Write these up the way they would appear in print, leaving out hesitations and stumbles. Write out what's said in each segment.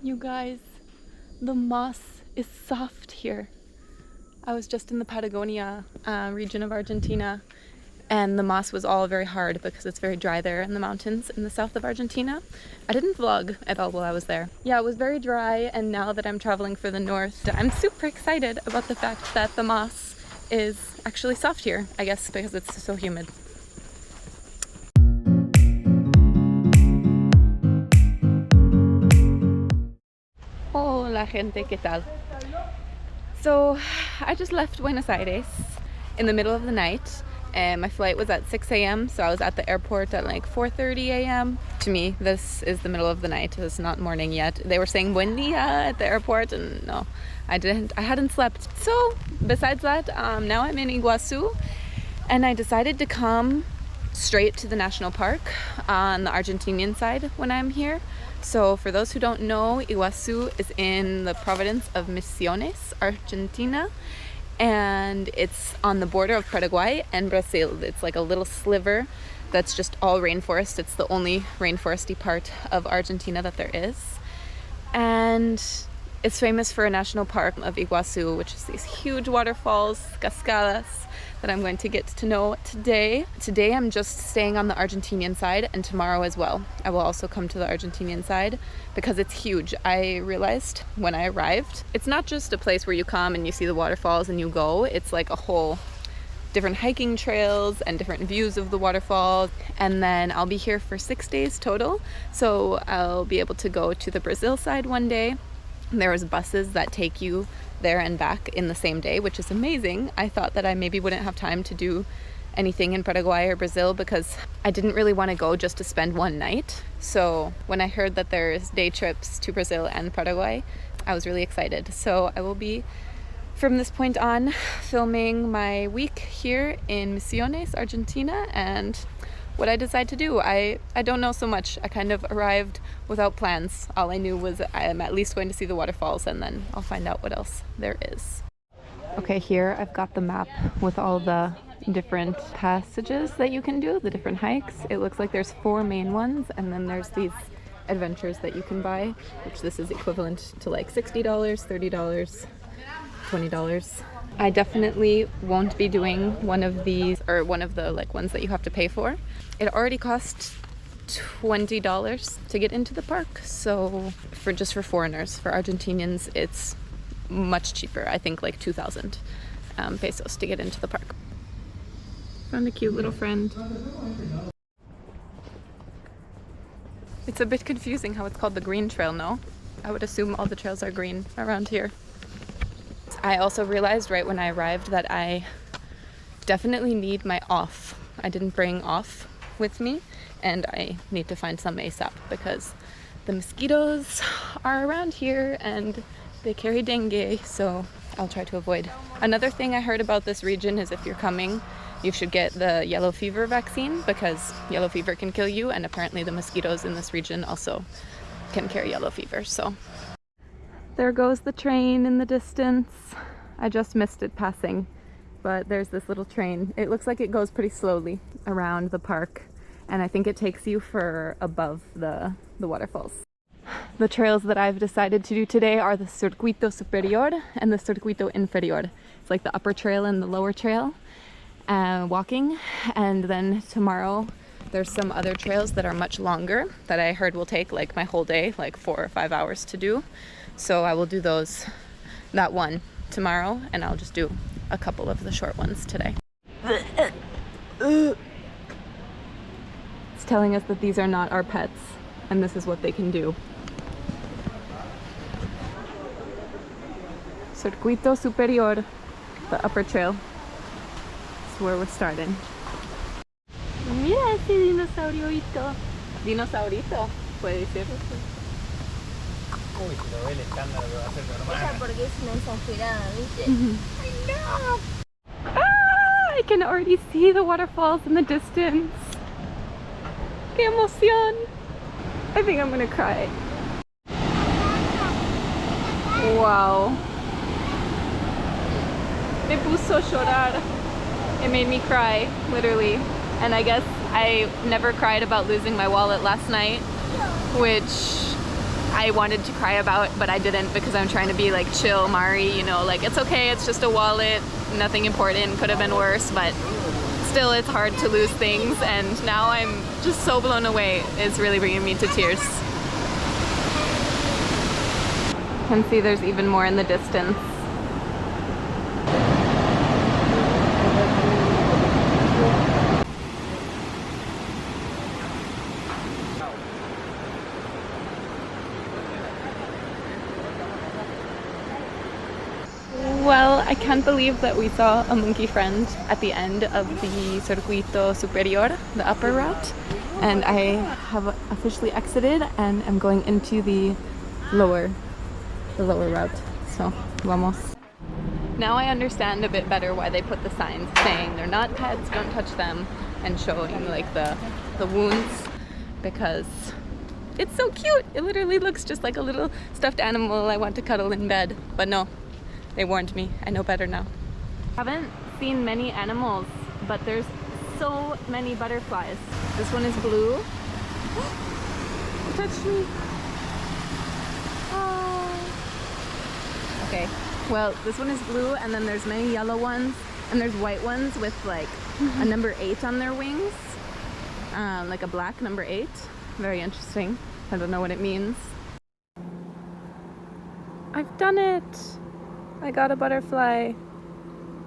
You guys, the moss is soft here. I was just in the Patagonia region of Argentina, and the moss was all very hard because it's very dry there in the mountains in the south of Argentina. I didn't vlog at all while I was there. Yeah, it was very dry, and now that I'm traveling for the north, I'm super excited about the fact that the moss is actually soft here, I guess because it's so humid. Hola gente, ¿qué tal? So I just left Buenos Aires in the middle of the night, and my flight was at 6 a.m. so I was at the airport at like 4:30 a.m. To me, this is the middle of the night. It's not morning yet. They were saying buen dia at the airport, and no, I hadn't slept. So besides that, now I'm in Iguazu, and I decided to come straight to the national park on the Argentinian side when I'm here. So for those who don't know, Iguazu is in the province of Misiones, Argentina, and it's on the border of Paraguay and Brazil. It's like a little sliver that's just all rainforest. It's the only rainforesty part of Argentina that there is. And it's famous for a national park of Iguazu, which is these huge waterfalls, cascadas, that I'm going to get to know today. Today I'm just staying on the Argentinian side, and tomorrow as well. I will also come to the Argentinian side because it's huge. I realized when I arrived, it's not just a place where you come and you see the waterfalls and you go. It's like a whole different hiking trails and different views of the waterfalls. And then I'll be here for 6 days total. So I'll be able to go to the Brazil side one day. There's buses that take you there and back in the same day, which is amazing. I thought that I maybe wouldn't have time to do anything in Paraguay or Brazil because I didn't really want to go just to spend one night. So when I heard that there's day trips to Brazil and Paraguay, I was really excited. So I will be, from this point on, filming my week here in Misiones, Argentina, and what I decide to do. I don't know so much. I kind of arrived without plans. All I knew was I'm at least going to see the waterfalls, and then I'll find out what else there is. Okay, here I've got the map with all the different passages that you can do, the different hikes. It looks like there's 4 main ones, and then there's these adventures that you can buy, which this is equivalent to like $60, $30, $20. I definitely won't be doing one of these, or one of the like ones that you have to pay for. It already costs $20 to get into the park, so just for foreigners. For Argentinians, it's much cheaper. I think like 2,000 pesos to get into the park. Found a cute little friend. It's a bit confusing how it's called the green trail, no? I would assume all the trails are green around here. I also realized right when I arrived that I definitely need my off. I didn't bring off with me, and I need to find some ASAP because the mosquitoes are around here and they carry dengue, so I'll try to avoid. Another thing I heard about this region is if you're coming, you should get the yellow fever vaccine because yellow fever can kill you, and apparently the mosquitoes in this region also can carry yellow fever. So there goes the train in the distance. I just missed it passing, but there's this little train. It looks like it goes pretty slowly around the park, and I think it takes you for above the waterfalls. The trails that I've decided to do today are the Circuito Superior and the Circuito Inferior. It's like the upper trail and the lower trail, walking. And then tomorrow there's some other trails that are much longer that I heard will take like my whole day, like 4 or 5 hours to do. So I will do that one tomorrow, and I'll just do a couple of the short ones today. It's telling us that these are not our pets, and this is what they can do. Circuito Superior, the upper trail. That's where we're starting. Mira ese dinosaurito. Dinosaurito, puede ser. Uy, pero el estándar lo va a hacer normal. Ella porque es una exagerada, ¿viste? I know! Ah, I can already see the waterfalls in the distance. ¡Qué emoción! I think I'm gonna cry. Wow. Me puso a llorar. It made me cry, literally. And I guess I never cried about losing my wallet last night, which I wanted to cry about, but I didn't because I'm trying to be like chill, Mari, you know, like it's okay, it's just a wallet, nothing important, could have been worse, but still it's hard to lose things, and now I'm just so blown away. It's really bringing me to tears. You can see there's even more in the distance. Well, I can't believe that we saw a monkey friend at the end of the Circuito Superior, the upper route, and I have officially exited and I'm going into the lower route. So, vamos. Now I understand a bit better why they put the signs saying they're not pets, don't touch them, and showing like the wounds, because it's so cute. It literally looks just like a little stuffed animal I want to cuddle in bed, but no. They warned me. I know better now. Haven't seen many animals, but there's so many butterflies. This one is blue. It touched me. Oh. Okay. Well, this one is blue, and then there's many yellow ones, and there's white ones with like a number 8 on their wings. Like a black number 8. Very interesting. I don't know what it means. I've done it! I got a butterfly.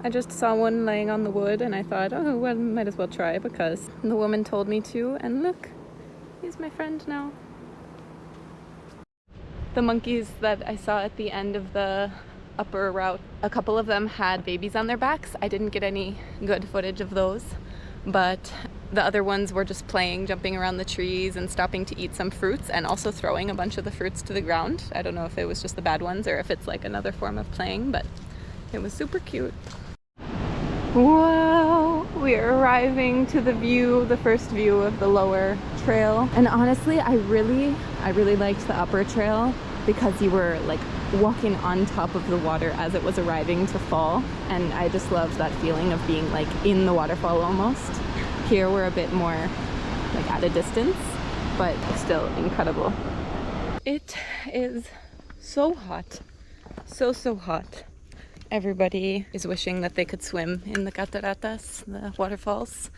I just saw one laying on the wood and I thought, oh, well, might as well try because the woman told me to, and look, he's my friend now. The monkeys that I saw at the end of the upper route, a couple of them had babies on their backs. I didn't get any good footage of those, but the other ones were just playing, jumping around the trees and stopping to eat some fruits, and also throwing a bunch of the fruits to the ground. I don't know if it was just the bad ones or if it's like another form of playing, but it was super cute. Wow, we are arriving to the first view of the lower trail. And honestly, I really liked the upper trail because you were like walking on top of the water as it was arriving to fall, and I just loved that feeling of being like in the waterfall almost. Here we're a bit more like at a distance, but still incredible. It is so hot, so hot. Everybody is wishing that they could swim in the cataratas, the waterfalls.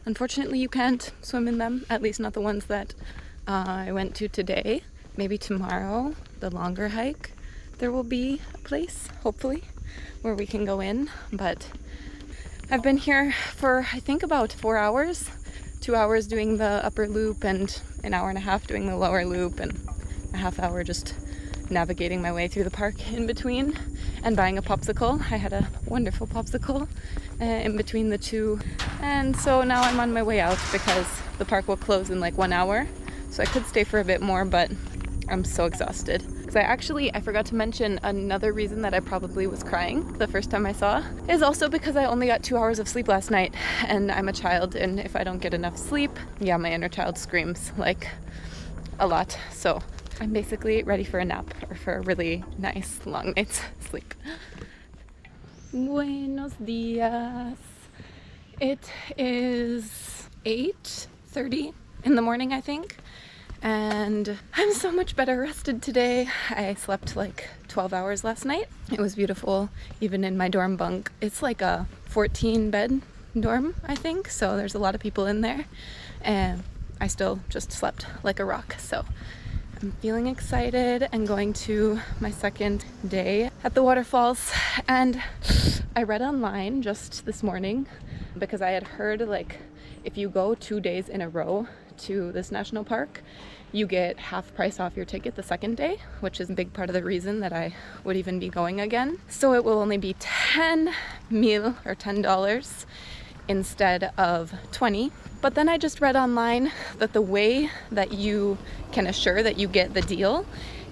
Unfortunately, you can't swim in them, at least not the ones that I went to today. Maybe tomorrow, the longer hike, there will be a place, hopefully, where we can go in, but I've been here for, I think, about 4 hours. 2 hours doing the upper loop and an hour and a half doing the lower loop, and a half hour just navigating my way through the park in between and buying a popsicle. I had a wonderful popsicle in between the two. And so now I'm on my way out because the park will close in like 1 hour. So I could stay for a bit more, but I'm so exhausted. I forgot to mention another reason that I probably was crying the first time I saw is also because I only got 2 hours of sleep last night, and I'm a child, and if I don't get enough sleep, yeah, my inner child screams like a lot. So I'm basically ready for a nap or for a really nice long night's sleep. Buenos dias. It is 8:30 in the morning, I think. And I'm so much better rested today. I slept like 12 hours last night. It was beautiful, even in my dorm bunk. It's like a 14-bed dorm, I think, so there's a lot of people in there. And I still just slept like a rock. So I'm feeling excited and going to my second day at the waterfalls. And I read online just this morning because I had heard like if you go 2 days in a row to this national park, you get half price off your ticket the second day, which is a big part of the reason that I would even be going again. So it will only be 10 mil or $10 instead of 20. But then I just read online that the way that you can assure that you get the deal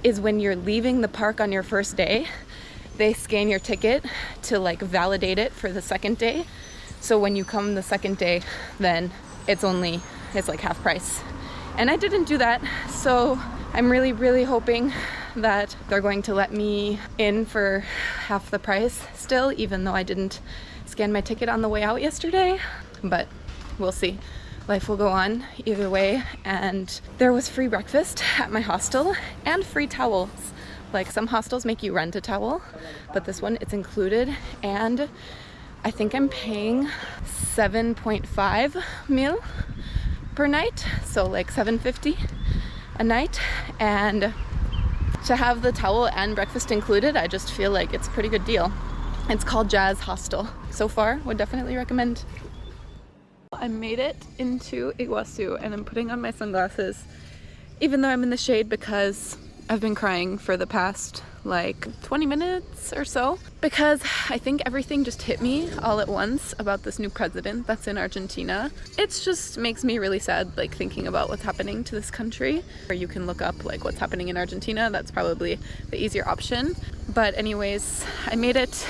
is when you're leaving the park on your first day, they scan your ticket to like validate it for the second day. So when you come the second day, then it's like half price. And I didn't do that, so I'm really hoping that they're going to let me in for half the price still, even though I didn't scan my ticket on the way out yesterday, but we'll see. life will go on either way. And there was free breakfast at my hostel and free towels. Like some hostels make you rent a towel, but this one it's included, and I think I'm paying 7.5 mil per night, so like 750 a night. And to have the towel and breakfast included, I just feel like it's a pretty good deal. It's called Jazz Hostel. So far, would definitely recommend. I made it into Iguazu and I'm putting on my sunglasses even though I'm in the shade because I've been crying for the past like 20 minutes or so because I think everything just hit me all at once about this new president that's in Argentina. It just makes me really sad, like thinking about what's happening to this country. Or you can look up like what's happening in Argentina. That's probably the easier option. But anyways, I made it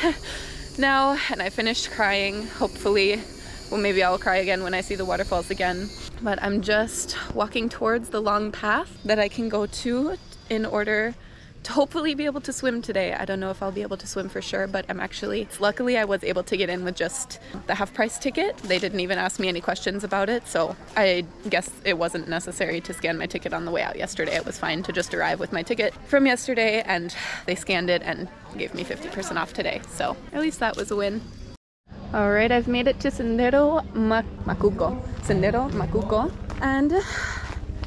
now and I finished crying. Hopefully, well, maybe I'll cry again when I see the waterfalls again. But I'm just walking towards the long path that I can go to in order to hopefully be able to swim today. I don't know if I'll be able to swim for sure, but luckily I was able to get in with just the half price ticket. They didn't even ask me any questions about it, so I guess it wasn't necessary to scan my ticket on the way out yesterday. It was fine to just arrive with my ticket from yesterday, and they scanned it and gave me 50% off today, so at least that was a win. Alright, I've made it to Sendero Macuco. Sendero Macuco, and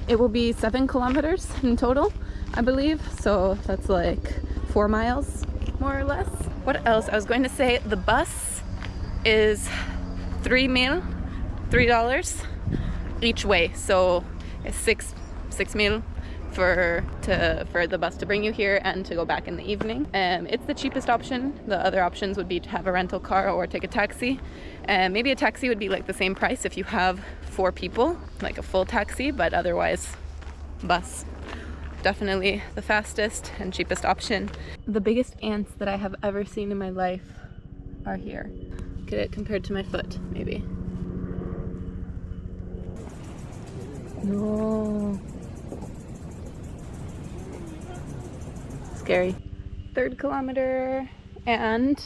it will be 7 kilometers in total, I believe, so that's like 4 miles more or less. What else? I was going to say the bus is $3 each way, so it's 6 mil for the bus to bring you here and to go back in the evening. It's the cheapest option. The other options would be to have a rental car or take a taxi. Maybe a taxi would be like the same price if you have 4 people, like a full taxi, but otherwise bus. Definitely the fastest and cheapest option. The biggest ants that I have ever seen in my life are here. Look at it compared to my foot, maybe. No. Scary. 3rd kilometer, and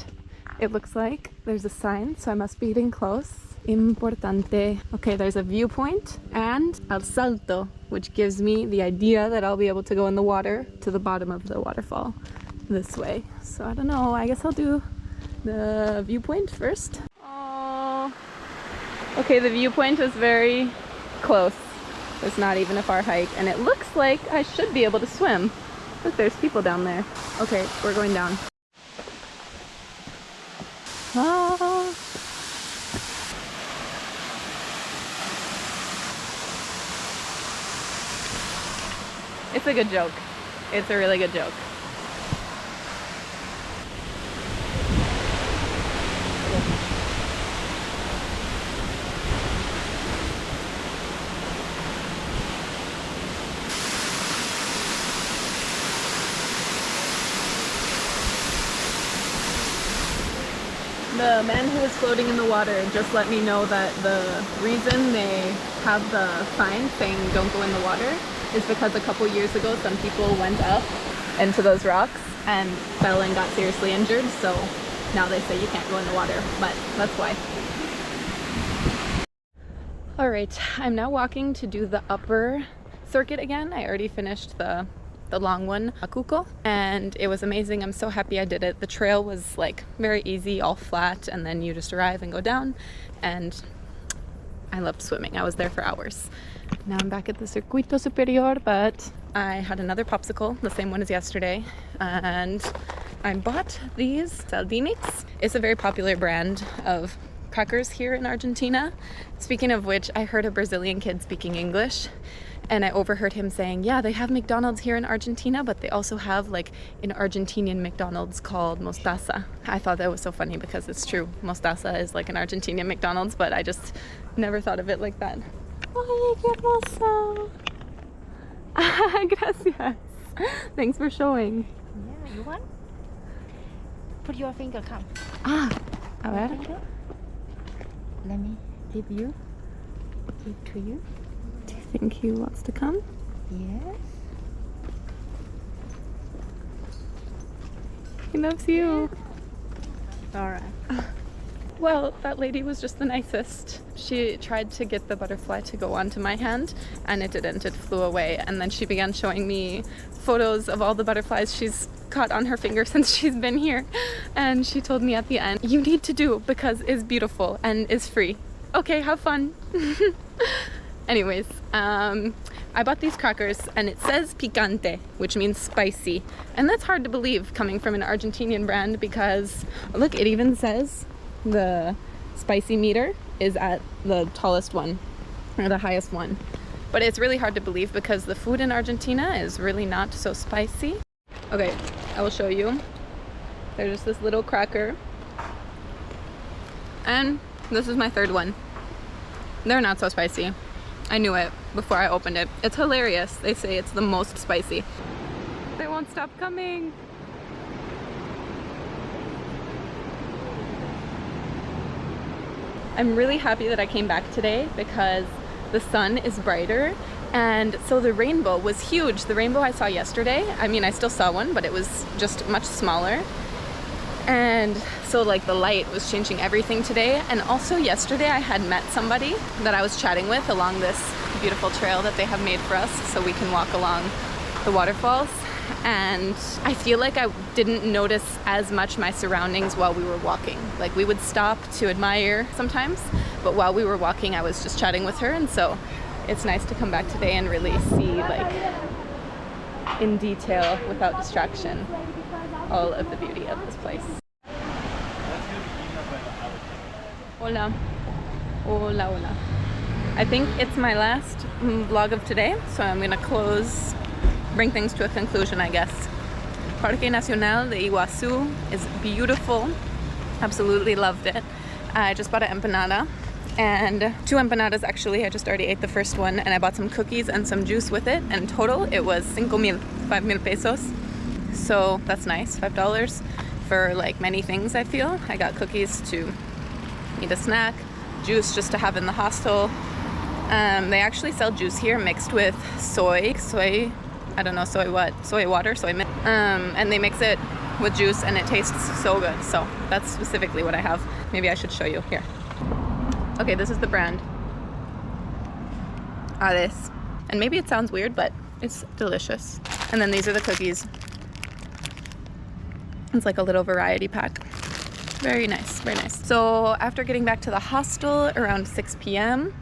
it looks like there's a sign, so I must be getting close. Importante. Okay, there's a viewpoint and al salto, which gives me the idea that I'll be able to go in the water to the bottom of the waterfall this way. So I don't know, I guess I'll do the viewpoint first. Oh, okay, the viewpoint is very close. It's not even a far hike, and it looks like I should be able to swim. Look, there's people down there. Okay, we're going down. Ah. It's a good joke. It's a really good joke. The man who was floating in the water just let me know that the reason they have the sign saying don't go in the water is because a couple years ago some people went up into those rocks and fell and got seriously injured, so now they say you can't go in the water, but that's why. Alright, I'm now walking to do the upper circuit again. I already finished the long one, Macuco, and it was amazing. I'm so happy I did it. The trail was like very easy, all flat, and then you just arrive and go down, and I loved swimming. I was there for hours. Now I'm back at the Circuito Superior, but I had another popsicle, the same one as yesterday, and I bought these Saldinics. It's a very popular brand of crackers here in Argentina. Speaking of which, I heard a Brazilian kid speaking English, and I overheard him saying, yeah, they have McDonald's here in Argentina, but they also have like an Argentinian McDonald's called Mostaza. I thought that was so funny because it's true. Mostaza is like an Argentinian McDonald's, but I just never thought of it like that. Ay, qué hermoso. Gracias. Thanks for showing. Yeah, you want? Put your finger, come. Ah, a ver. Let me give to you. Do you think he wants to come? Yes. He loves you. Alright. Well, that lady was just the nicest. She tried to get the butterfly to go onto my hand and it didn't, it flew away. And then she began showing me photos of all the butterflies she's caught on her finger since she's been here. And she told me at the end, you need to do because it's beautiful and is free. Okay, have fun. Anyways, I bought these crackers and it says picante, which means spicy. And that's hard to believe coming from an Argentinian brand because look, it even says the spicy meter is at the tallest one or the highest one. But it's really hard to believe because the food in Argentina is really not so spicy. Okay, I will show you. There's just this little cracker. And this is my third one. They're not so spicy. I knew it before I opened it. It's hilarious. They say it's the most spicy. They won't stop coming. I'm really happy that I came back today because the sun is brighter and so the rainbow was huge. The rainbow I saw yesterday, I mean I still saw one, but it was just much smaller. And so like the light was changing everything today. And also yesterday I had met somebody that I was chatting with along this beautiful trail that they have made for us so we can walk along the waterfalls. And I feel like I didn't notice as much my surroundings while we were walking. Like we would stop to admire sometimes, but while we were walking I was just chatting with her, and so it's nice to come back today and really see like in detail without distraction all of the beauty of this place. Hola. Hola, hola. I think it's my last vlog of today, so I'm gonna bring things to a conclusion, I guess. Parque Nacional de Iguazu is beautiful. Absolutely loved it. I just bought an empanada and 2 empanadas actually. I just already ate the first one and I bought some cookies and some juice with it. And in total it was 5 mil pesos. So that's nice, $5 for like many things I feel. I got cookies to eat a snack, juice just to have in the hostel. They actually sell juice here mixed with soy, I don't know, soy water, soy milk. And they mix it with juice and it tastes so good. So that's specifically what I have. Maybe I should show you here. Okay, this is the brand. This. And maybe it sounds weird, but it's delicious. And then these are the cookies. It's like a little variety pack. Very nice, very nice. So after getting back to the hostel around 6 p.m.,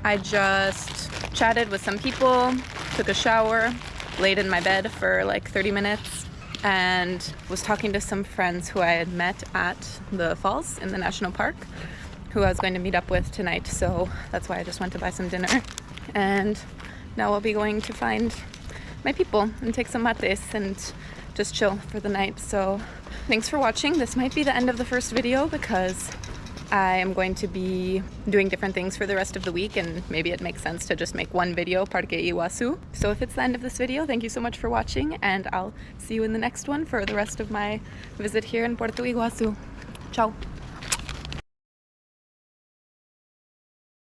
I just chatted with some people, took a shower, laid in my bed for like 30 minutes, and was talking to some friends who I had met at the falls in the national park, who I was going to meet up with tonight. So that's why I just went to buy some dinner. And now I'll be going to find my people and take some mates and just chill for the night. So thanks for watching. This might be the end of the first video because I am going to be doing different things for the rest of the week, and maybe it makes sense to just make one video, Parque Iguazu. So if it's the end of this video, thank you so much for watching, and I'll see you in the next one for the rest of my visit here in Puerto Iguazu. Ciao.